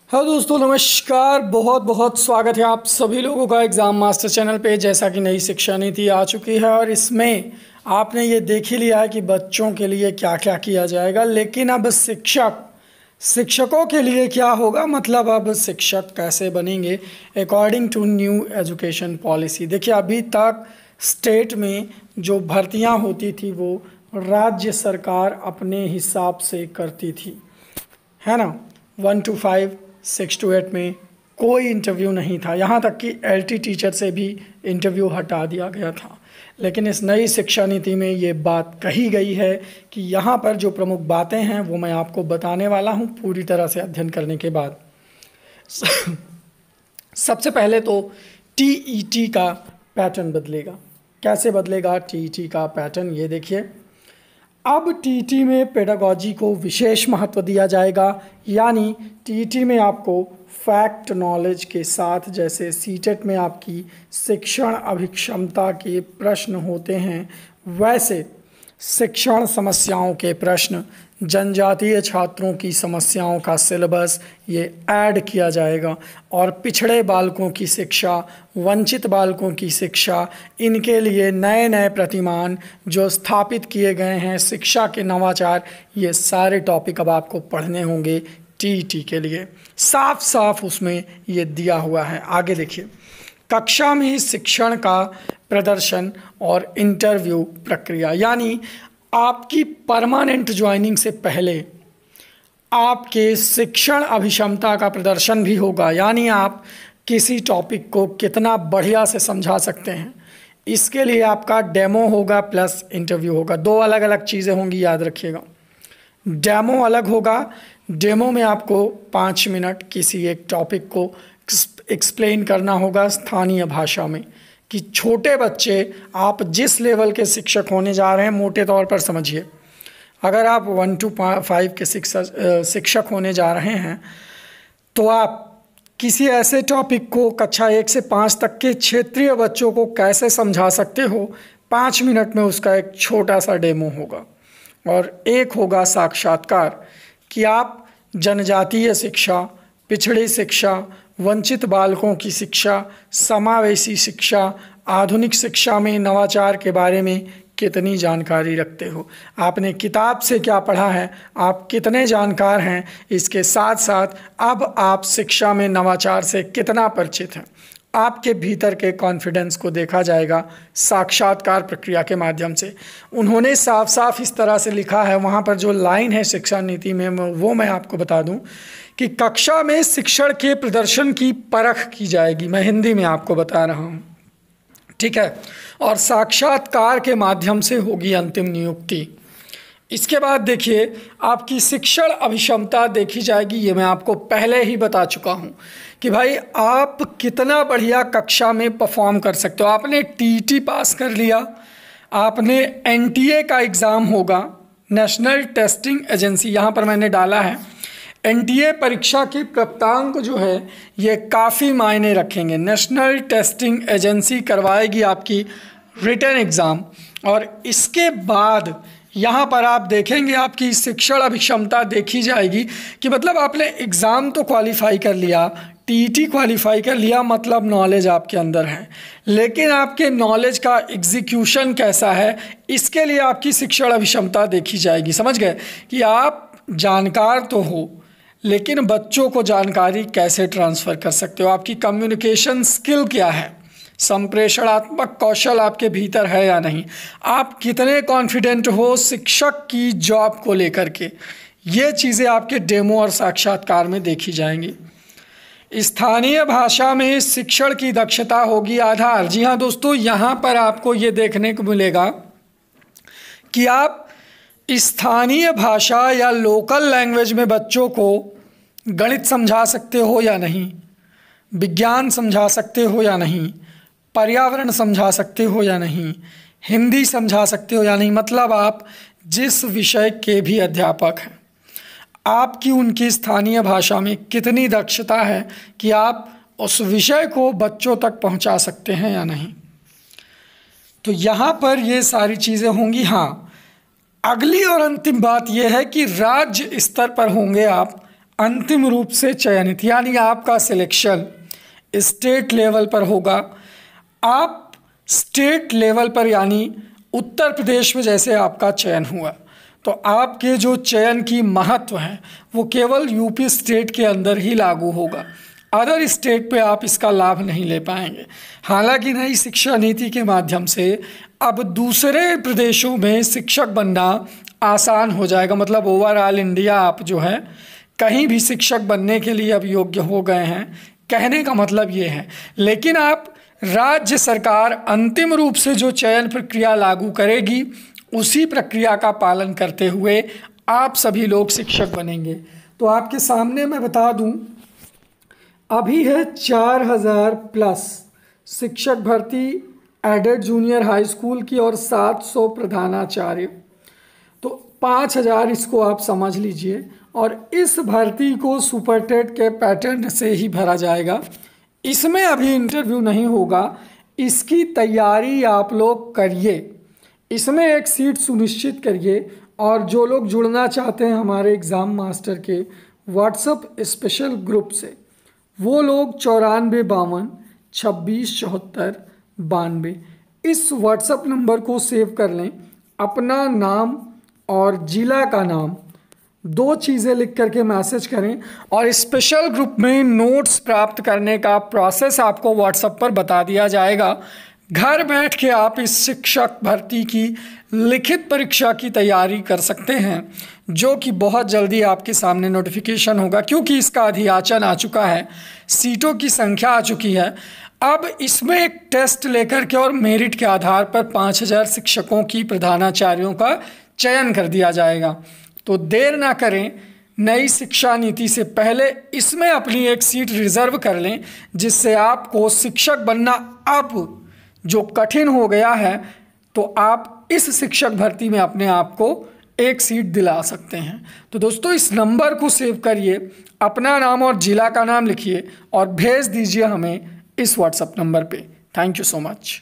Hello दोस्तों, नमस्कार। बहुत बहुत स्वागत है आप सभी लोगों का एग्ज़ाम मास्टर चैनल पे। जैसा कि नई शिक्षा नीति आ चुकी है और इसमें आपने ये देख ही लिया है कि बच्चों के लिए क्या क्या किया जाएगा, लेकिन अब शिक्षकों के लिए क्या होगा, मतलब अब शिक्षक कैसे बनेंगे according to new education policy. देखिए, अभी तक स्टेट में जो भर्तियां होती थी वो राज्य सरकार अपने हिसाब से करती थी, है ना। 1 to 5, 6 to 8 में कोई इंटरव्यू नहीं था, यहाँ तक कि LT टीचर से भी इंटरव्यू हटा दिया गया था। लेकिन इस नई शिक्षा नीति में ये बात कही गई है कि यहाँ पर जो प्रमुख बातें हैं वो मैं आपको बताने वाला हूँ पूरी तरह से अध्ययन करने के बाद। सबसे पहले तो TET का पैटर्न बदलेगा। कैसे बदलेगा TET का पैटर्न, ये देखिए। अब TET में पेडागॉजी को विशेष महत्व दिया जाएगा, यानी TET में आपको फैक्ट नॉलेज के साथ, जैसे CTET में आपकी शिक्षण अभिक्षमता के प्रश्न होते हैं, वैसे शिक्षण समस्याओं के प्रश्न, जनजातीय छात्रों की समस्याओं का सिलेबस ये ऐड किया जाएगा। और पिछड़े बालकों की शिक्षा, वंचित बालकों की शिक्षा, इनके लिए नए नए प्रतिमान जो स्थापित किए गए हैं, शिक्षा के नवाचार, ये सारे टॉपिक अब आपको पढ़ने होंगे TET के लिए। साफ साफ उसमें ये दिया हुआ है। आगे देखिए, कक्षा में शिक्षण का प्रदर्शन और इंटरव्यू प्रक्रिया, यानी आपकी परमानेंट ज्वाइनिंग से पहले आपके शिक्षण अभिक्षमता का प्रदर्शन भी होगा, यानी आप किसी टॉपिक को कितना बढ़िया से समझा सकते हैं। इसके लिए आपका डेमो होगा प्लस इंटरव्यू होगा। दो अलग अलग चीज़ें होंगी, याद रखिएगा। डेमो अलग होगा। डेमो में आपको 5 मिनट किसी एक टॉपिक को एक्सप्लेन करना होगा स्थानीय भाषा में, कि छोटे बच्चे, आप जिस लेवल के शिक्षक होने जा रहे हैं, मोटे तौर पर समझिए। अगर आप 1 to 5 के शिक्षक होने जा रहे हैं तो आप किसी ऐसे टॉपिक को कक्षा 1 से 5 तक के क्षेत्रीय बच्चों को कैसे समझा सकते हो, 5 मिनट में उसका एक छोटा सा डेमो होगा। और एक होगा साक्षात्कार, कि आप जनजातीय शिक्षा, पिछड़ी शिक्षा, वंचित बालकों की शिक्षा, समावेशी शिक्षा, आधुनिक शिक्षा में नवाचार के बारे में कितनी जानकारी रखते हो, आपने किताब से क्या पढ़ा है, आप कितने जानकार हैं, इसके साथ साथ अब आप शिक्षा में नवाचार से कितना परिचित हैं। आपके भीतर के कॉन्फिडेंस को देखा जाएगा साक्षात्कार प्रक्रिया के माध्यम से। उन्होंने साफ साफ इस तरह से लिखा है, वहाँ पर जो लाइन है शिक्षा नीति में, वो मैं आपको बता दूं कि कक्षा में शिक्षण के प्रदर्शन की परख की जाएगी। मैं हिंदी में आपको बता रहा हूँ, ठीक है। और साक्षात्कार के माध्यम से होगी अंतिम नियुक्ति। इसके बाद देखिए, आपकी शिक्षण अभिक्षमता देखी जाएगी। ये मैं आपको पहले ही बता चुका हूँ कि भाई आप कितना बढ़िया कक्षा में परफॉर्म कर सकते हो। आपने TET पास कर लिया, आपने NTA का एग्ज़ाम होगा, नेशनल टेस्टिंग एजेंसी, यहाँ पर मैंने डाला है। NTA परीक्षा के प्राप्तांक जो है ये काफ़ी मायने रखेंगे। नेशनल टेस्टिंग एजेंसी करवाएगी आपकी रिटन एग्ज़ाम, और इसके बाद यहाँ पर आप देखेंगे आपकी शिक्षण अभिक्षमता देखी जाएगी कि मतलब आपने एग्ज़ाम तो क्वालिफाई कर लिया, TET क्वालिफाई कर लिया, मतलब नॉलेज आपके अंदर है, लेकिन आपके नॉलेज का एग्जीक्यूशन कैसा है, इसके लिए आपकी शिक्षण अभिक्षमता देखी जाएगी। समझ गए कि आप जानकार तो हो, लेकिन बच्चों को जानकारी कैसे ट्रांसफ़र कर सकते हो, आपकी कम्युनिकेशन स्किल क्या है, संप्रेषणात्मक कौशल आपके भीतर है या नहीं, आप कितने कॉन्फिडेंट हो शिक्षक की जॉब को लेकर के, ये चीज़ें आपके डेमो और साक्षात्कार में देखी जाएंगी। स्थानीय भाषा में शिक्षण की दक्षता होगी आधार। जी हाँ दोस्तों, यहाँ पर आपको ये देखने को मिलेगा कि आप स्थानीय भाषा या लोकल लैंग्वेज में बच्चों को गणित समझा सकते हो या नहीं, विज्ञान समझा सकते हो या नहीं, पर्यावरण समझा सकते हो या नहीं, हिंदी समझा सकते हो या नहीं। मतलब आप जिस विषय के भी अध्यापक हैं, आपकी उनकी स्थानीय भाषा में कितनी दक्षता है कि आप उस विषय को बच्चों तक पहुंचा सकते हैं या नहीं। तो यहाँ पर ये सारी चीज़ें होंगी। हाँ, अगली और अंतिम बात यह है कि राज्य स्तर पर होंगे आप अंतिम रूप से चयनित, यानी आपका सिलेक्शन स्टेट लेवल पर होगा। आप स्टेट लेवल पर यानी उत्तर प्रदेश में जैसे आपका चयन हुआ, तो आपके जो चयन की महत्व है वो केवल यूपी स्टेट के अंदर ही लागू होगा, अदर स्टेट पे आप इसका लाभ नहीं ले पाएंगे। हालांकि नई शिक्षा नीति के माध्यम से अब दूसरे प्रदेशों में शिक्षक बनना आसान हो जाएगा, मतलब ओवरऑल इंडिया आप जो है कहीं भी शिक्षक बनने के लिए अब योग्य हो गए हैं, कहने का मतलब ये है। लेकिन आप राज्य सरकार अंतिम रूप से जो चयन प्रक्रिया लागू करेगी उसी प्रक्रिया का पालन करते हुए आप सभी लोग शिक्षक बनेंगे। तो आपके सामने मैं बता दूं, अभी है 4000 प्लस शिक्षक भर्ती एडेड जूनियर हाई स्कूल की और 700 प्रधानाचार्य, तो 5000 इसको आप समझ लीजिए। और इस भर्ती को सुपर टेट के पैटर्न से ही भरा जाएगा, इसमें अभी इंटरव्यू नहीं होगा, इसकी तैयारी आप लोग करिए, इसमें एक सीट सुनिश्चित करिए। और जो लोग जुड़ना चाहते हैं हमारे एग्ज़ाम मास्टर के व्हाट्सएप स्पेशल ग्रुप से, वो लोग 9452 26 74 92 इस व्हाट्सएप नंबर को सेव कर लें। अपना नाम और ज़िला का नाम 2 चीज़ें लिख करके मैसेज करें, और स्पेशल ग्रुप में नोट्स प्राप्त करने का प्रोसेस आपको व्हाट्सएप पर बता दिया जाएगा। घर बैठ के आप इस शिक्षक भर्ती की लिखित परीक्षा की तैयारी कर सकते हैं, जो कि बहुत जल्दी आपके सामने नोटिफिकेशन होगा, क्योंकि इसका अधियाचन आ चुका है, सीटों की संख्या आ चुकी है। अब इसमें एक टेस्ट लेकर के और मेरिट के आधार पर 5000 शिक्षकों की प्रधानाचार्यों का चयन कर दिया जाएगा। तो देर ना करें, नई शिक्षा नीति से पहले इसमें अपनी एक सीट रिजर्व कर लें, जिससे आपको शिक्षक बनना अब जो कठिन हो गया है, तो आप इस शिक्षक भर्ती में अपने आप को एक सीट दिला सकते हैं। तो दोस्तों इस नंबर को सेव करिए, अपना नाम और जिला का नाम लिखिए और भेज दीजिए हमें इस व्हाट्सएप नंबर पे। Thank you so much.